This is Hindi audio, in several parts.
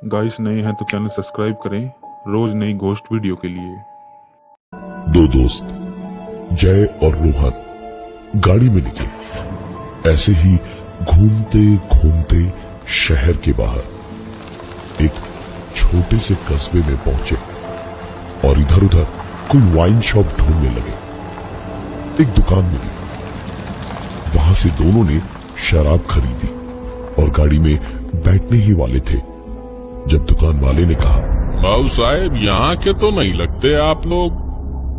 गाइस नए हैं तो चैनल सब्सक्राइब करें रोज नई घोस्ट वीडियो के लिए। दो दोस्त जय और रोहन गाड़ी में निकले। ऐसे ही घूमते घूमते शहर के बाहर एक छोटे से कस्बे में पहुंचे और इधर उधर कोई वाइन शॉप ढूंढने लगे। एक दुकान मिली, वहां से दोनों ने शराब खरीदी और गाड़ी में बैठने ही वाले थे जब दुकान वाले ने कहा, बाबू साहब यहाँ के तो नहीं लगते आप लोग,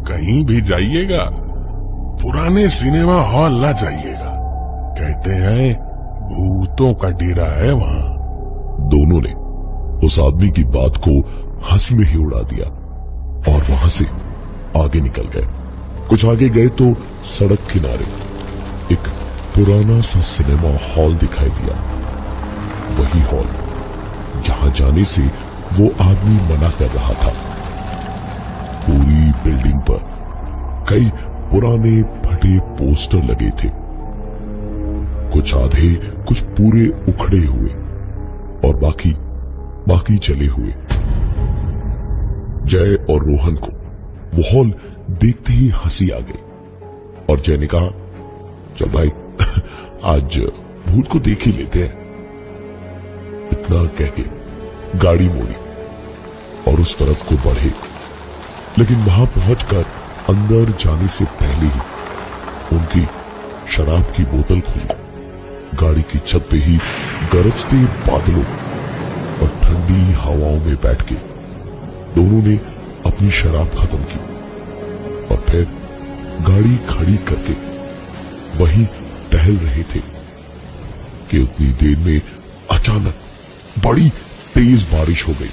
कहीं भी जाइएगा पुराने सिनेमा हॉल ना जाइएगा, कहते हैं भूतों का डेरा है वहाँ। दोनों ने उस आदमी की बात को हंसी में ही उड़ा दिया और वहां से आगे निकल गए। कुछ आगे गए तो सड़क किनारे एक पुराना सा सिनेमा हॉल दिखाई दिया। वही हॉल जहां जाने से वो आदमी मना कर रहा था। पूरी बिल्डिंग पर कई पुराने फटे पोस्टर लगे थे, कुछ आधे कुछ पूरे उखड़े हुए और बाकी जले हुए। जय और रोहन को वो हॉल देखते ही हंसी आ गई और जय ने कहा, चल भाई आज भूत को देख ही लेते हैं। इतना कह के गाड़ी मोड़ी और उस तरफ को बढ़े, लेकिन वहां पहुंचकर अंदर जाने से पहले ही उनकी शराब की बोतल खुली। गाड़ी की छत पे ही गरजते बादलों और ठंडी हवाओं में बैठ के दोनों ने अपनी शराब खत्म की और फिर गाड़ी खड़ी करके वहीं टहल रहे थे कि उतनी देर में अचानक बड़ी तेज बारिश हो गई।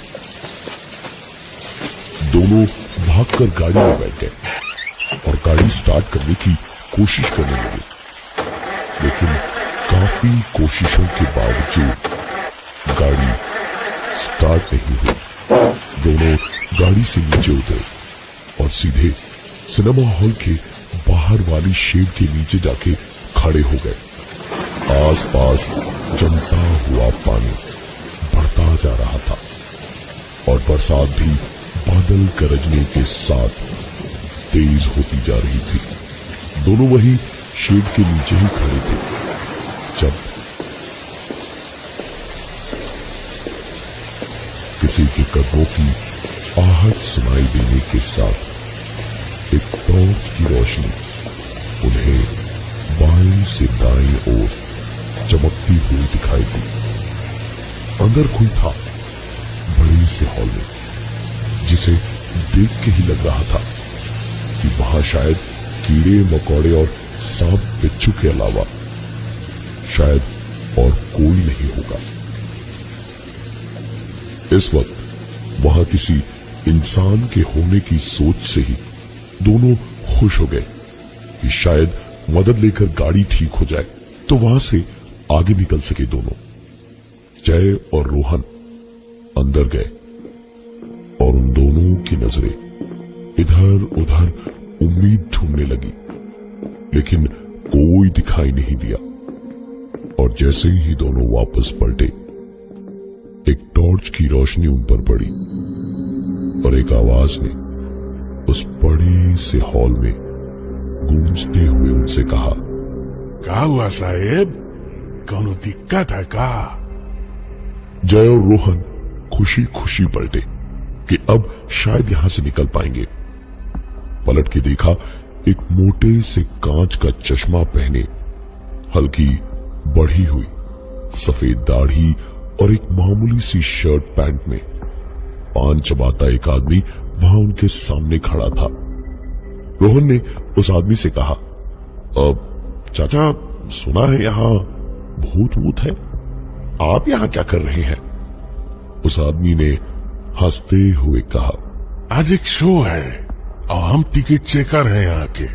दोनों भागकर गाड़ी में बैठ गए और गाड़ी स्टार्ट करने की कोशिश करने लगे, लेकिन काफी कोशिशों के बावजूद गाड़ी स्टार्ट नहीं हुई। दोनों गाड़ी से नीचे उतरे और सीधे सिनेमा हॉल के बाहर वाली शेड के नीचे जाके खड़े हो गए। आसपास जमता हुआ पानी बढ़ता जा रहा था और बरसात भी बादल गरजने के साथ तेज होती जा रही थी। दोनों वही शेड के नीचे ही खड़े थे जब किसी के कदमों की आहट सुनाई देने के साथ एक टॉर्च की रोशनी उन्हें बाएं से दाएं ओर चमकती हुई दिखाई दी। अंदर कोई था बड़े से हॉल में, जिसे देख के ही लग रहा था कि वहां शायद कीड़े मकोड़े और सांप बिच्छू के अलावा शायद और कोई नहीं होगा। इस वक्त वहां किसी इंसान के होने की सोच से ही दोनों खुश हो गए कि शायद मदद लेकर गाड़ी ठीक हो जाए तो वहां से आगे निकल सके। दोनों जय और रोहन अंदर गए और उन दोनों की नजरें इधर उधर उम्मीद ढूंढने लगी, लेकिन कोई दिखाई नहीं दिया। और जैसे ही दोनों वापस पलटे, एक टॉर्च की रोशनी उन पर पड़ी और एक आवाज ने उस बड़े से हॉल में गूंजते हुए उनसे कहा, क्या हुआ साहेब, कौन दिक्कत है का? जय और रोहन खुशी खुशी पलटे कि अब शायद यहां से निकल पाएंगे। पलट के देखा, एक मोटे से कांच का चश्मा पहने, हल्की बढ़ी हुई सफेद दाढ़ी और एक मामूली सी शर्ट पैंट में पान चबाता एक आदमी वहां उनके सामने खड़ा था। रोहन ने उस आदमी से कहा, चाचा सुना है यहाँ भूत है, आप यहाँ क्या कर रहे हैं? उस आदमी ने हंसते हुए कहा, आज एक शो है और हम टिकट चेकर हैं यहाँ के,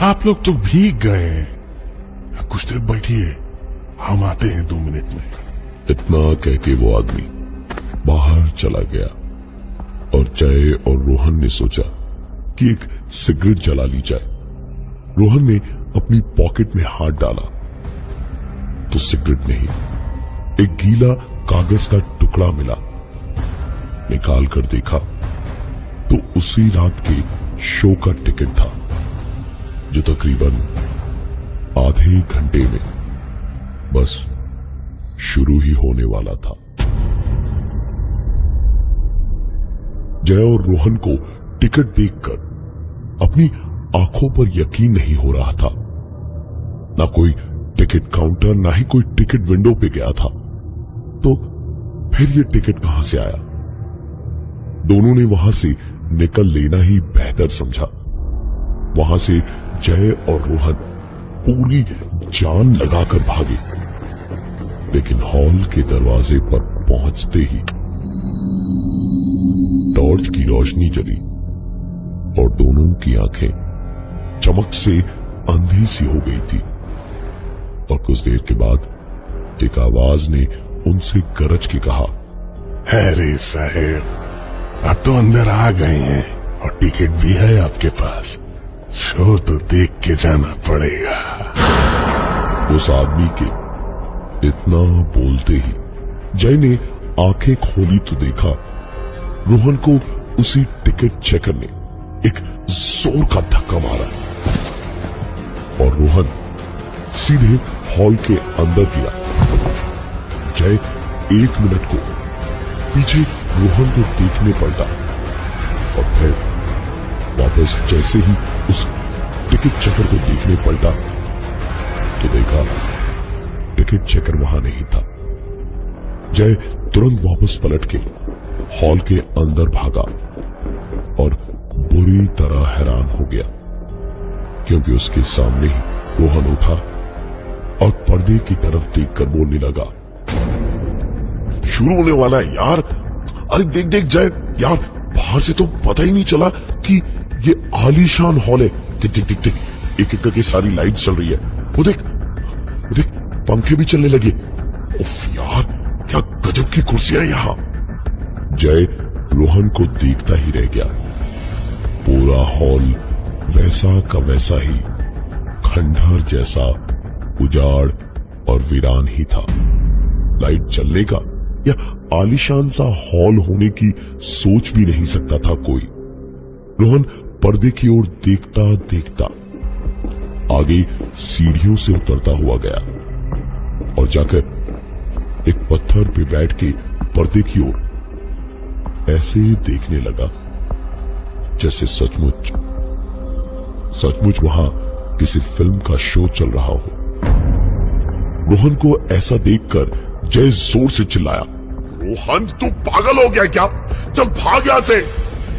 आप लोग तो भीग गए हैं, कुछ देर बैठिए, हम आते हैं 2 मिनट में। इतना कह के वो आदमी बाहर चला गया और जय और रोहन ने सोचा कि एक सिगरेट जला ली जाए। रोहन ने अपनी पॉकेट में हाथ डाला तो सिगरेट नहीं, एक गीला कागज का टुकड़ा मिला निकाल कर देखा तो उसी रात के शो का टिकट था, जो तकरीबन आधे घंटे में बस शुरू ही होने वाला था। जय और रोहन को टिकट देखकर अपनी आंखों पर यकीन नहीं हो रहा था। ना कोई टिकट काउंटर, ना ही कोई टिकट विंडो पे गया था, तो फिर ये टिकट कहां से आया? दोनों ने वहां से निकल लेना ही बेहतर समझा। वहां से जय और रोहन पूरी जान लगाकर भागे, लेकिन हॉल के दरवाजे पर पहुंचते ही टॉर्च की रोशनी जली और दोनों की आंखें चमक से अंधी सी हो गई थी। और कुछ देर के बाद एक आवाज ने उनसे गरज के कहा, अरे साहेब, अब तो अंदर आ गए हैं और टिकट भी है आपके पास। शो तो देख के जाना पड़ेगा। उस आदमी के इतना बोलते ही जय ने आंखें खोली तो देखा रोहन को उसी टिकट चेकर ने एक जोर का धक्का मारा और रोहन सीधे हॉल के अंदर गिरा। जय 1 मिनट को पीछे रोहन को देखने पलटा और फिर वापस जैसे ही उस टिकट चेकर को देखने पलटा तो देखा टिकट चेकर वहां नहीं था। जय तुरंत वापस पलट के हॉल के अंदर भागा और बुरी तरह हैरान हो गया, क्योंकि उसके सामने ही रोहन उठा और पर्दे की तरफ देखकर बोलने लगा, शुरू होने वाला है यार। अरे देख देख जय यार, बाहर से तो पता ही नहीं चला कि ये आलीशान हॉल है। देख देख देख देख, एक एक करके सारी लाइट चल रही है। वो देख पंखे भी चलने लगे। उफ यार, क्या गजब की कुर्सियां यहां। जय रोहन को देखता ही रह गया। पूरा हॉल वैसा का वैसा ही खंडहर जैसा उजाड़ और वीरान ही था। लाइट चलने का या आलीशान सा हॉल होने की सोच भी नहीं सकता था कोई। रोहन पर्दे की ओर देखता देखता आगे सीढ़ियों से उतरता हुआ गया और जाकर एक पत्थर पे बैठ के पर्दे की ओर ऐसे देखने लगा जैसे सचमुच वहां किसी फिल्म का शो चल रहा हो। रोहन को ऐसा देखकर जय जोर से चिल्लाया, रोहन तू पागल हो गया क्या? चल भाग यहां से,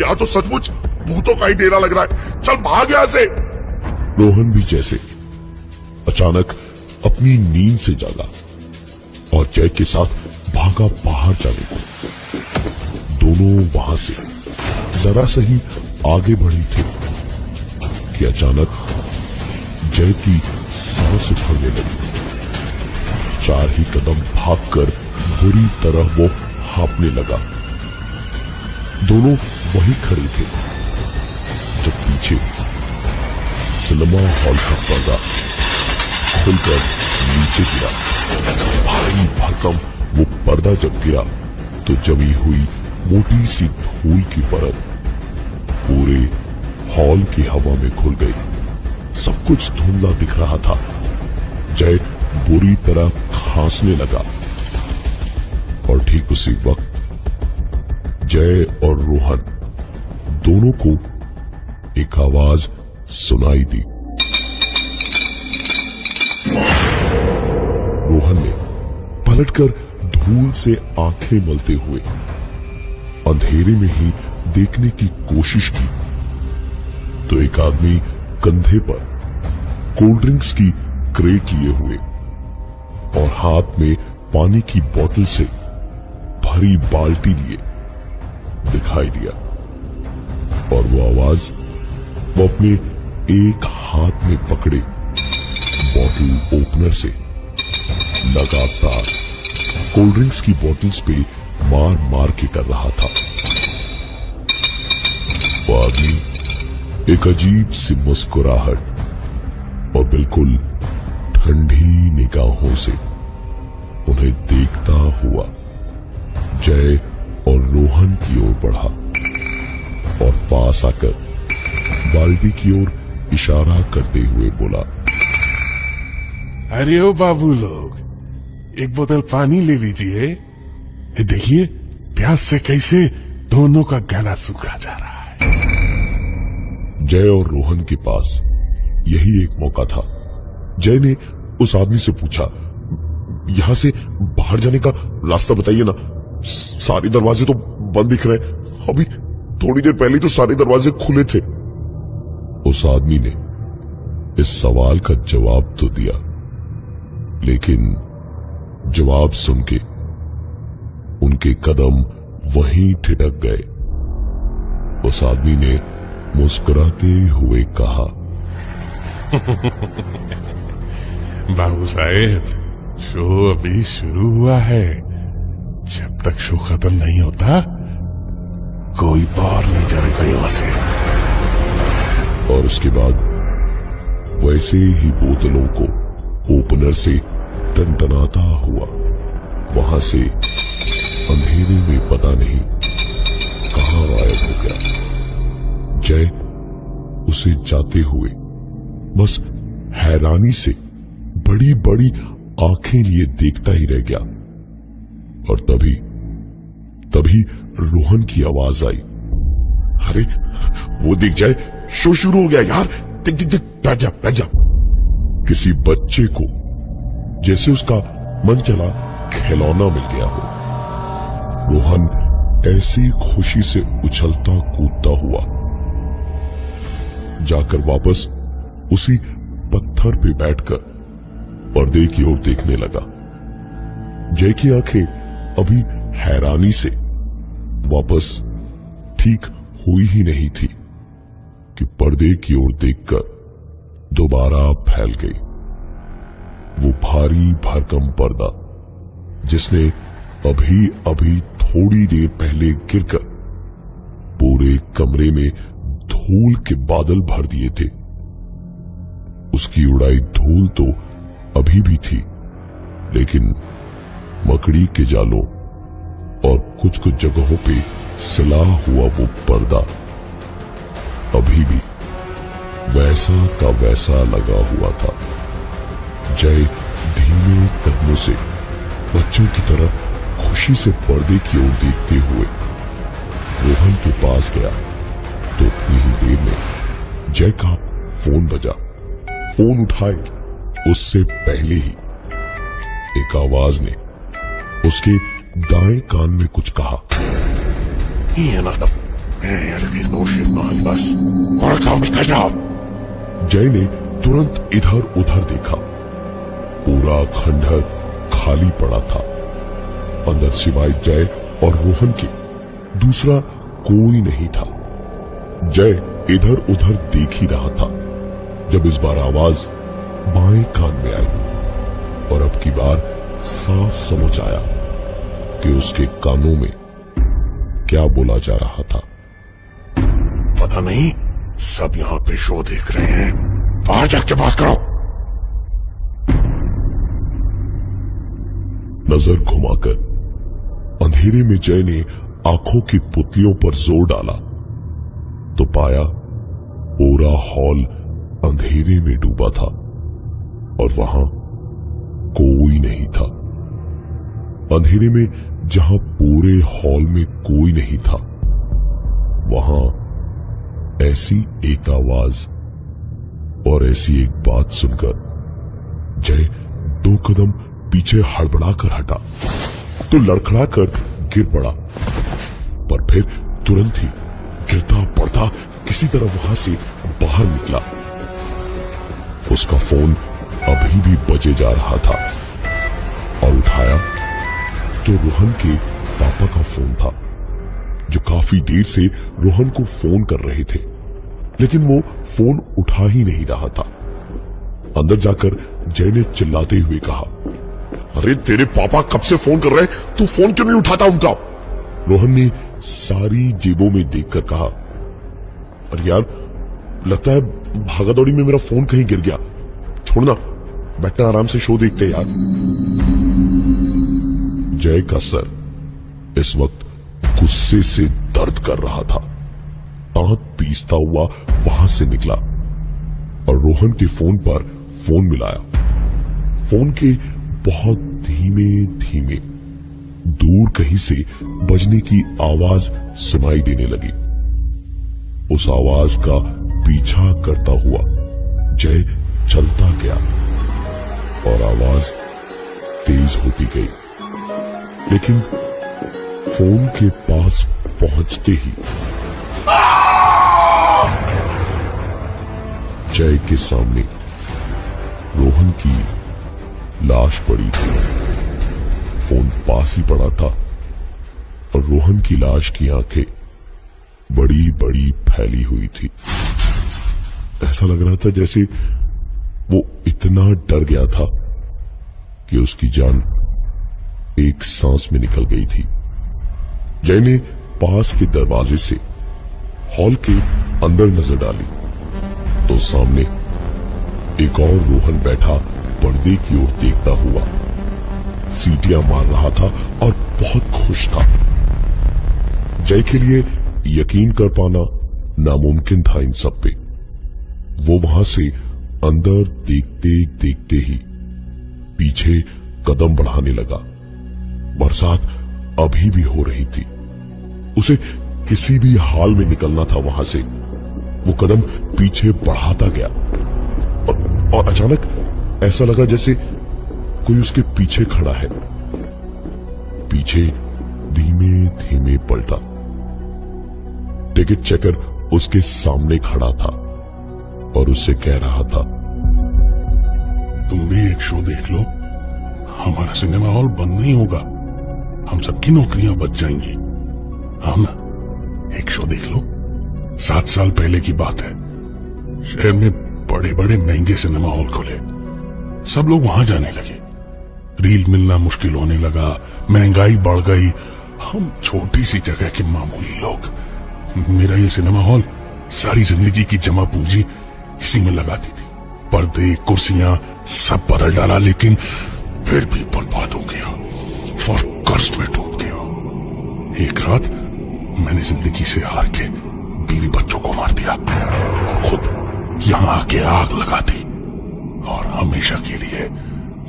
यहाँ तो सचमुच भूतों का ही डेरा लग रहा है। चल भाग यहां से। रोहन भी जैसे अचानक अपनी नींद से जागा और जय के साथ भागा बाहर जाने को। दोनों वहां से जरा सा ही आगे बढ़ी थे कि अचानक जय की सांस उखड़ने लगी। 4 ही कदम भागकर बुरी तरह वो हाँफने लगा। दोनों वहीं खड़े थे जब पीछे सिनेमा हॉल का पर्दा खुलकर नीचे गिरा। भारी भरकम वो पर्दा जब गिरा तो जमी हुई मोटी सी धूल की परत पूरे हॉल की हवा में घुल गई। सब कुछ धुंधला दिख रहा था। जय बुरी तरह खांसने लगा और ठीक उसी वक्त जय और रोहन दोनों को एक आवाज सुनाई दी। रोहन ने पलटकर धूल से आंखें मलते हुए अंधेरे में ही देखने की कोशिश की तो एक आदमी कंधे पर कोल्ड ड्रिंक्स की क्रेट लिए हुए और हाथ में पानी की बोतल से भरी बाल्टी लिए दिखाई दिया। और वो आवाज वो अपने एक हाथ में पकड़े बॉटल ओपनर से लगातार कोल्ड ड्रिंक्स की बोतल्स पे मार मार के कर रहा था। वो आदमी एक अजीब सी मुस्कुराहट और बिल्कुल ठंडी निगाहों से उन्हें देखता हुआ जय और रोहन की ओर बढ़ा और पास आकर बाल्टी की ओर इशारा करते हुए बोला, अरे ओ बाबू लोग, एक बोतल पानी ले लीजिए। ये देखिए प्यास से कैसे दोनों का गला सूखा जा रहा है। जय और रोहन के पास यही एक मौका था। जय ने उस आदमी से पूछा, यहां से बाहर जाने का रास्ता बताइए ना, सारे दरवाजे तो बंद दिख रहे, अभी थोड़ी देर पहले तो सारे दरवाजे खुले थे। उस आदमी ने इस सवाल का जवाब तो दिया, लेकिन जवाब सुन के उनके कदम वहीं ठिठक गए। उस आदमी ने मुस्कुराते हुए कहा, बाबू साहेब, शो अभी शुरू हुआ है। जब तक शो खत्म नहीं होता कोई बाहर नहीं जाएगा यहां से। और उसके बाद वैसे ही बोतलों को ओपनर से टनटनाता हुआ वहां से अंधेरे में पता नहीं कहां गायब हो गया। जय उसे जाते हुए बस हैरानी से बड़ी बड़ी आंखें लिए देखता ही रह गया। और तभी रोहन की आवाज आई, अरे वो दिख जाए, शो शुरू हो गया यार, देख देख देख, बैठ जा। किसी बच्चे को जैसे उसका मन चला खिलौना मिल गया हो। रोहन ऐसी खुशी से उछलता कूदता हुआ जाकर वापस उसी पत्थर पे बैठकर पर्दे की ओर देखने लगा। जय की आंखें अभी हैरानी से वापस ठीक हुई ही नहीं थी कि पर्दे की ओर देखकर दोबारा फैल गई। वो भारी भरकम पर्दा जिसने अभी अभी थोड़ी देर पहले गिरकर पूरे कमरे में धूल के बादल भर दिए थे, उसकी उड़ाई धूल तो अभी भी थी, लेकिन मकड़ी के जालों और कुछ कुछ जगहों पे सिला हुआ वो पर्दा अभी भी वैसा का वैसा लगा हुआ था। जय धीमे कदमों से बच्चों की तरह खुशी से पर्दे की ओर देखते हुए रोहन के पास गया तो उतनी ही देर में जय का फोन बजा। फोन उठाए उससे पहले ही एक आवाज ने उसके दाएं कान में कुछ कहा, जय ने तुरंत इधर उधर देखा। पूरा खंडहर खाली पड़ा था। अंदर सिवाय जय और रोहन के दूसरा कोई नहीं था। जय इधर उधर देख ही रहा था जब इस बार आवाज बाएं कान में आई और अब की बार साफ समझ आया कि उसके कानों में क्या बोला जा रहा था। पता नहीं सब यहां पे शो देख रहे हैं, बाहर जाके बात करो। नजर घुमाकर अंधेरे में जय ने आंखों की पुतलियों पर जोर डाला तो पाया पूरा हॉल अंधेरे में डूबा था और वहां कोई नहीं था। अंधेरे में जहां पूरे हॉल में कोई नहीं था, वहां ऐसी एक आवाज और ऐसी एक बात सुनकर जय 2 कदम पीछे हड़बड़ाकर हटा तो लड़खड़ाकर गिर पड़ा, पर फिर तुरंत ही गिरता पड़ता किसी तरह वहां से बाहर निकला। उसका फोन अभी भी बजे जा रहा था और उठाया तो रोहन के पापा का फोन था, जो काफी देर से रोहन को फोन कर रहे थे, लेकिन वो फोन उठा ही नहीं रहा था। अंदर जाकर जय ने चिल्लाते हुए कहा, अरे तेरे पापा कब से फोन कर रहे हैं, तू फोन क्यों नहीं उठाता उनका? रोहन ने सारी जेबों में देखकर कहा, अरे यार लगता है भागादौड़ी में मेरा फोन कहीं गिर गया, छोड़ना, बैठना आराम से शो देखते यार। जय का सर इस वक्त गुस्से से दर्द कर रहा था। दांत पीसता हुआ वहां से निकला और रोहन के फोन पर फोन मिलाया। फोन के बहुत धीमे धीमे दूर कहीं से बजने की आवाज सुनाई देने लगी। उस आवाज का पीछा करता हुआ जय चलता गया और आवाज तेज होती गई, लेकिन फोन के पास पहुंचते ही जय के सामने रोहन की लाश पड़ी थी। फोन पास ही पड़ा था और रोहन की लाश की आंखें बड़ी बड़ी फैली हुई थी। ऐसा लग रहा था जैसे वो इतना डर गया था कि उसकी जान एक सांस में निकल गई थी। जय ने पास के दरवाजे से हॉल के अंदर नजर डाली तो सामने एक और रोहन बैठा पर्दे की ओर देखता हुआ सीटियां मार रहा था और बहुत खुश था। जय के लिए यकीन कर पाना नामुमकिन था इन सब पे। वो वहां से अंदर देखते देखते ही पीछे कदम बढ़ाने लगा। बरसात अभी भी हो रही थी। उसे किसी भी हाल में निकलना था वहां से। वो कदम पीछे बढ़ाता गया और अचानक ऐसा लगा जैसे कोई उसके पीछे खड़ा है। पीछे धीमे धीमे पलटा। टिकट चेकर उसके सामने खड़ा था और उससे कह रहा था, तुम भी एक शो देख लो, हमारा सिनेमा हॉल बंद नहीं होगा, हम सबकी नौकरियां बच जाएंगी। हम ना एक शो देख लो। 7 साल पहले की बात है, शहर में बड़े बड़े महंगे सिनेमा हॉल खुले, सब लोग वहां जाने लगे। रील मिलना मुश्किल होने लगा, महंगाई बढ़ गई। हम छोटी सी जगह के मामूली लोग, मेरा ये सिनेमा हॉल सारी जिंदगी की जमा पूंजी इसी में लगा दी थी। पर्दे, कुर्सियां सब बदल डाला, लेकिन फिर भी बर्बाद हो गया और कर्ज में डूब गया। एक रात मैंने जिंदगी से हार के बीवी बच्चों को मार दिया और खुद यहां आके आग लगा दी और हमेशा के लिए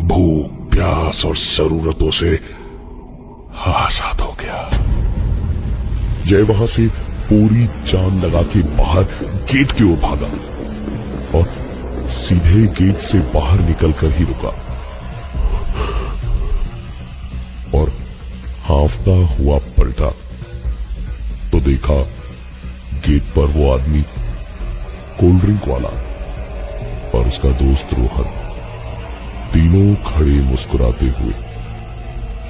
भूख, प्यास और जरूरतों से आजाद हो गया। जय वहां से पूरी जान लगा के बाहर गेट की ओर भागा और सीधे गेट से बाहर निकलकर ही रुका और हांफता हुआ पलटा तो देखा गेट पर वो आदमी, कोल्ड ड्रिंक वाला और उसका दोस्त रोहन, तीनों खड़े मुस्कुराते हुए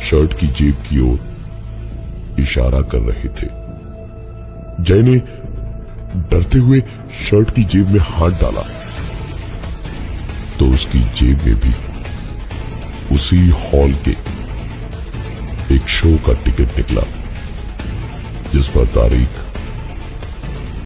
शर्ट की जेब की ओर इशारा कर रहे थे। जय ने डरते हुए शर्ट की जेब में हाथ डाला तो उसकी जेब में भी उसी हॉल के एक शो का टिकट निकला जिस पर तारीख